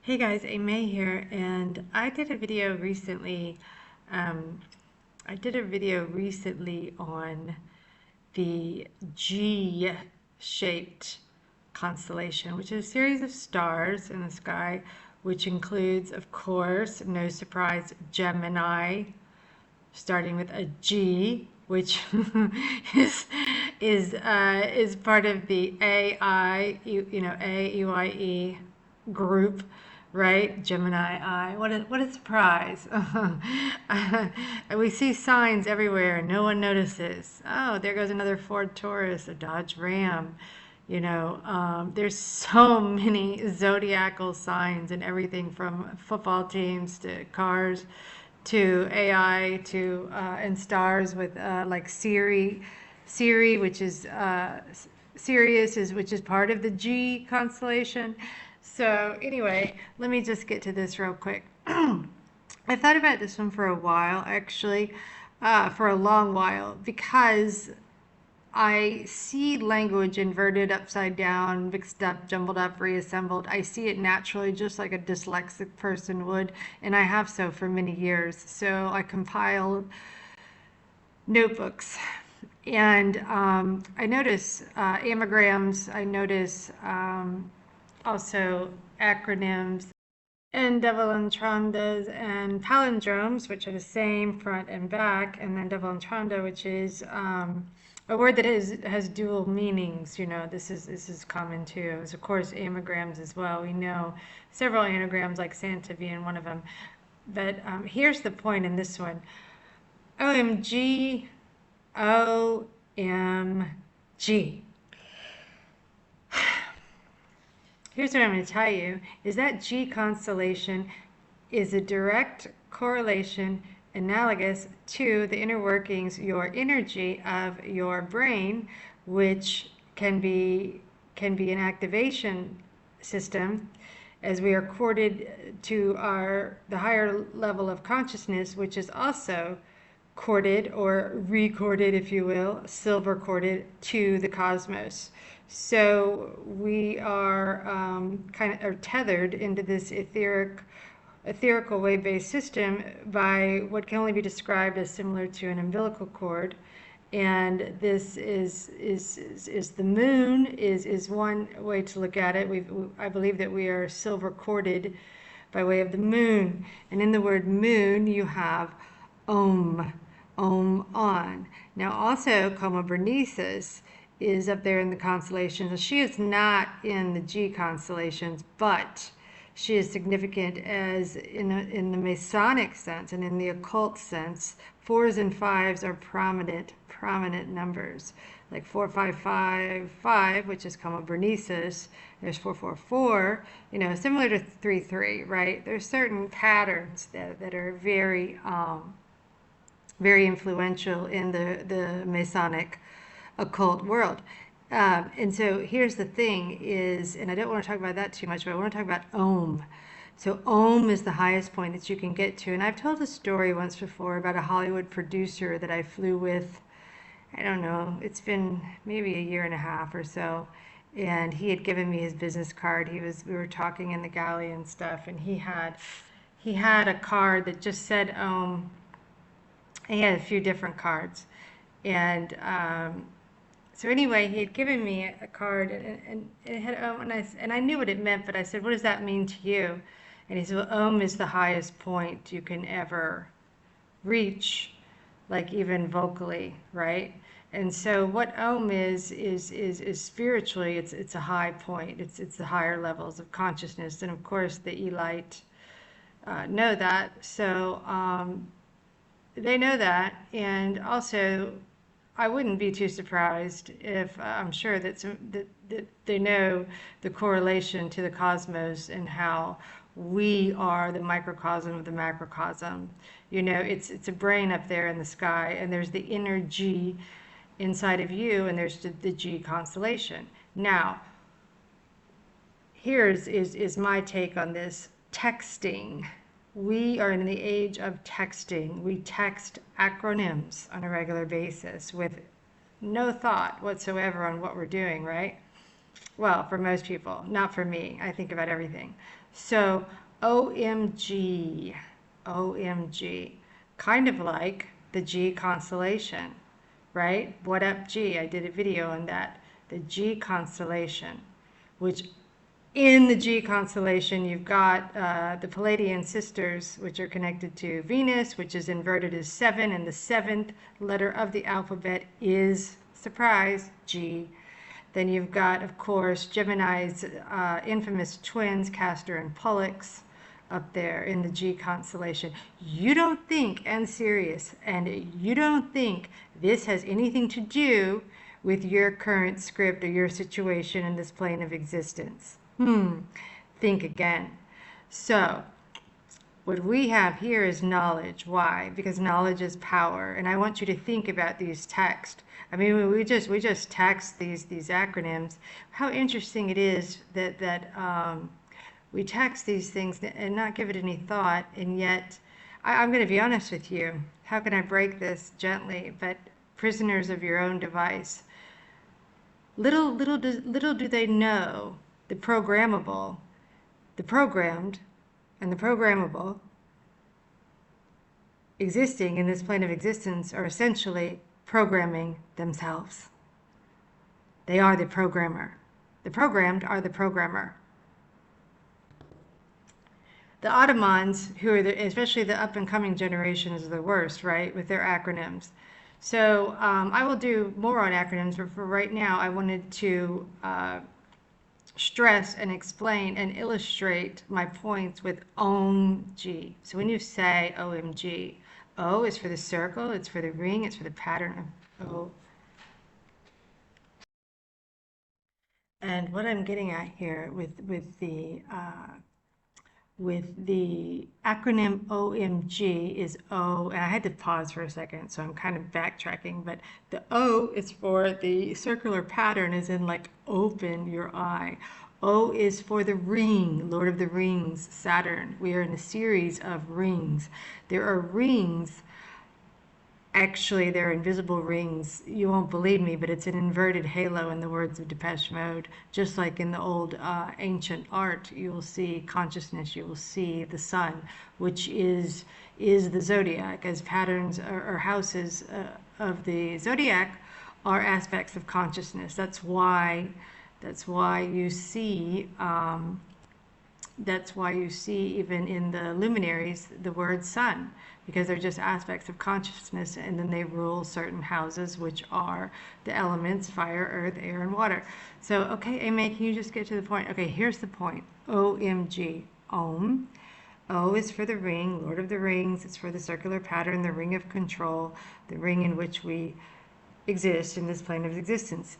Hey guys, May here, and I did a video recently. Um, on the G-shaped constellation, which is a series of stars in the sky, which includes, of course, no surprise, Gemini, starting with a G, which is is part of the AI, AEYE group, right? Gemini I. What a surprise! We see signs everywhere, and no one notices. Oh, there goes another Ford Taurus, a Dodge Ram. There's so many zodiacal signs and everything from football teams to cars to AI to and stars with like Siri, which is Sirius is which is part of the G constellation. So anyway, let me just get to this real quick. I thought about this one for a while, actually, for a long while, because I see language inverted, upside down, mixed up, jumbled up, reassembled. I see it naturally, just like a dyslexic person would, and I have so for many years. So I compiled notebooks, and I notice anagrams. I notice also acronyms and double entendres and palindromes, which are the same front and back, and then double entendre, which is a word that has dual meanings. This is common too. There's of course anagrams as well. We know several anagrams like Santa being one of them. But here's the point in this one: OMG, OMG. Here's what I'm going to tell you, is that G constellation is a direct correlation analogous to the inner workings, your energy of your brain, which can be an activation system as we are corded to the higher level of consciousness, which is also corded or recorded, if you will, silver corded to the cosmos. So we are are tethered into this etherical wave-based system by what can only be described as similar to an umbilical cord. And this is the moon is one way to look at it. I believe that we are silver corded by way of the moon. And in the word moon, you have Om, Om on. Now also Coma Bernices is up there in the constellations. She is not in the G constellations, but she is significant as in the Masonic sense and in the occult sense. 4s and 5s are prominent numbers, like 4555, which is Coma Bernices. There's 444, similar to 33, right? There's certain patterns that are very very influential in the Masonic occult world. And so here's the thing is, and I don't want to talk about that too much, but I want to talk about Om. So Om is the highest point that you can get to. And I've told a story once before about a Hollywood producer that I flew with. I don't know, it's been maybe a year and a half or so. And he had given me his business card. We were talking in the galley and stuff, and he had a card that just said Om. He had a few different cards. And so anyway, he had given me a card, and it had Om, and I knew what it meant, but I said, what does that mean to you? And he said, well, Om is the highest point you can ever reach, like even vocally, right? And so what Om is spiritually, it's a high point. It's the higher levels of consciousness, and of course the Elite know that. So they know that, and also I wouldn't be too surprised if I'm sure that they know the correlation to the cosmos and how we are the microcosm of the macrocosm. It's a brain up there in the sky, and there's the inner G inside of you, and there's the G constellation. Now, here's is my take on this texting. We are in the age of texting. We text acronyms on a regular basis with no thought whatsoever on what we're doing, right? Well, for most people, not for me. I think about everything. So, OMG, OMG, kind of like the G constellation, right? What up, G? I did a video on that. The G constellation, which in the G constellation, you've got the Palladian sisters, which are connected to Venus, which is inverted as 7, and the 7th letter of the alphabet is, surprise, G. Then you've got, of course, Gemini's infamous twins, Castor and Pollux, up there in the G constellation. You don't think, and Sirius, and you don't think this has anything to do with your current script or your situation in this plane of existence. Think again. So, what we have here is knowledge. Why? Because knowledge is power. And I want you to think about these texts. I mean, we just text these acronyms. How interesting it is that we text these things and not give it any thought. And yet, I'm going to be honest with you. How can I break this gently? But prisoners of your own device. Little do they know the programmable, the programmed, and the programmable existing in this plane of existence are essentially programming themselves. They are the programmer. The programmed are the programmer. The Ottomans, who are especially the up-and-coming generation, is the worst, right, with their acronyms. So I will do more on acronyms, but for right now, I wanted to stress and explain and illustrate my points with OMG. So when you say OMG, O is for the circle, it's for the ring, it's for the pattern of O. And what I'm getting at here with the acronym OMG is O, and I had to pause for a second, so I'm kind of backtracking, but the O is for the circular pattern, as in like open your eye. O is for the ring, Lord of the Rings, Saturn. We are in a series of rings. There are rings. Actually, they're invisible rings. You won't believe me, but it's an inverted halo in the words of Depeche Mode. Just like in the old ancient art, you will see consciousness, you will see the sun, which is the zodiac, as patterns or houses of the zodiac are aspects of consciousness. That's why you see even in the luminaries the word sun, because they're just aspects of consciousness, and then they rule certain houses, which are the elements: fire, earth, air, and water. So, okay, Amy, can you just get to the point? Okay, here's the point. OMG, Om. O is for the ring, Lord of the Rings. It's for the circular pattern, the ring of control, the ring in which we exist in this plane of existence.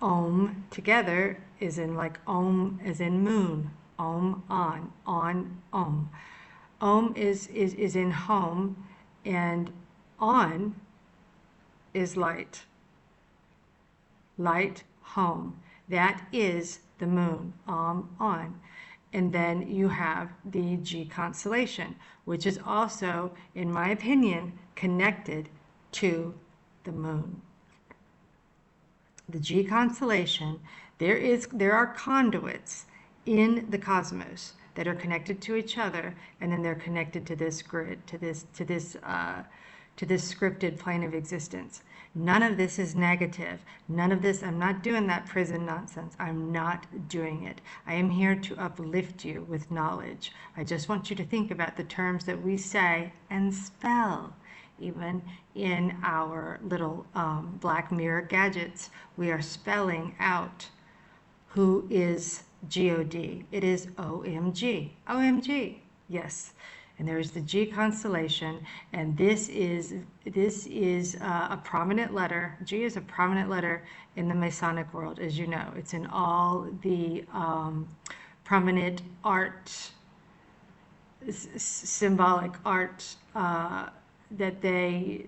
Om together is in like Om as in moon. Om, on, Om. Om is in home, and on is light. Light, home. That is the moon, on. And then you have the G constellation, which is also, in my opinion, connected to the moon. The G constellation, there are conduits in the cosmos that are connected to each other, and then they're connected to this grid, to this scripted plane of existence. None of this is negative. None of this, I'm not doing that prison nonsense. I'm not doing it. I am here to uplift you with knowledge. I just want you to think about the terms that we say and spell. Even in our little Black Mirror gadgets, we are spelling out who is God. It is OMG. OMG. Yes. And there is the G constellation, and this is a prominent letter. G is a prominent letter in the Masonic world, as you know. It's in all the prominent art, symbolic art that they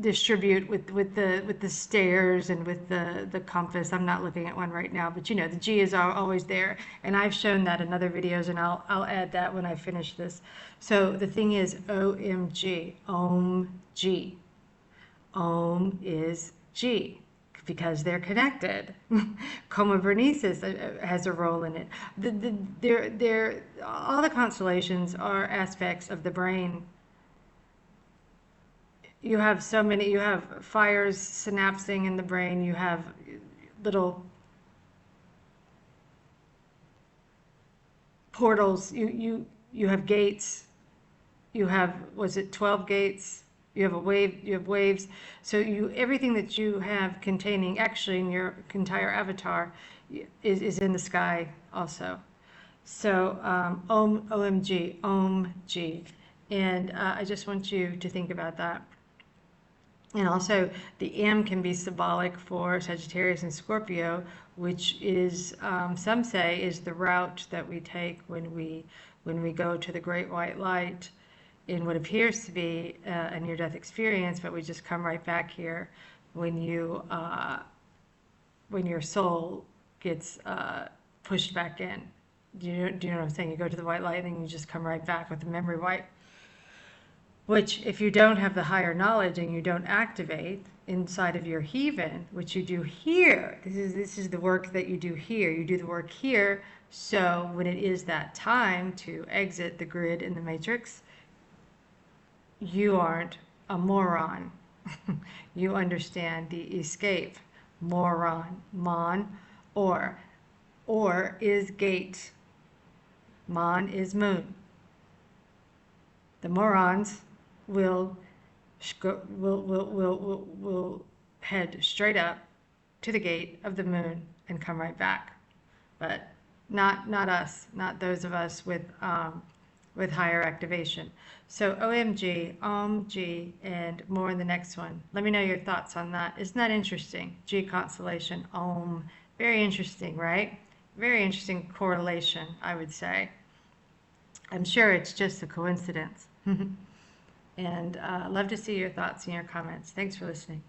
distribute with the stairs and with the compass. I'm not looking at one right now, but you know, the G is always there, and I've shown that in other videos, and I'll add that when I finish this. So the thing is OMG, Om G. Om is G, because they're connected. Coma Berenices has a role in it. All the constellations are aspects of the brain. You have so many, you have fires synapsing in the brain, you have little portals, you have gates, you have, was it 12 gates? You have waves. So everything that you have containing actually in your entire avatar is in the sky also. So OMG, OMG. And I just want you to think about that. And also the M can be symbolic for Sagittarius and Scorpio, which is, some say, is the route that we take when we go to the great white light in what appears to be a near-death experience, but we just come right back here when your soul gets pushed back in. Do you know what I'm saying? You go to the white light and then you just come right back with the memory wipe. Which, if you don't have the higher knowledge and you don't activate inside of your heaven, which you do here, this is the work that you do here. You do the work here, so when it is that time to exit the grid in the matrix, you aren't a moron. You understand the escape. Moron, mon, or is gate. Mon is moon. The morons will head straight up to the gate of the moon and come right back, but not us, not those of us with higher activation. So OMG, OMG, and more in the next one. Let me know your thoughts on that. Isn't that interesting? G constellation, Om. Very interesting, right? Very interesting correlation, I would say. I'm sure it's just a coincidence. And love to see your thoughts and your comments. Thanks for listening.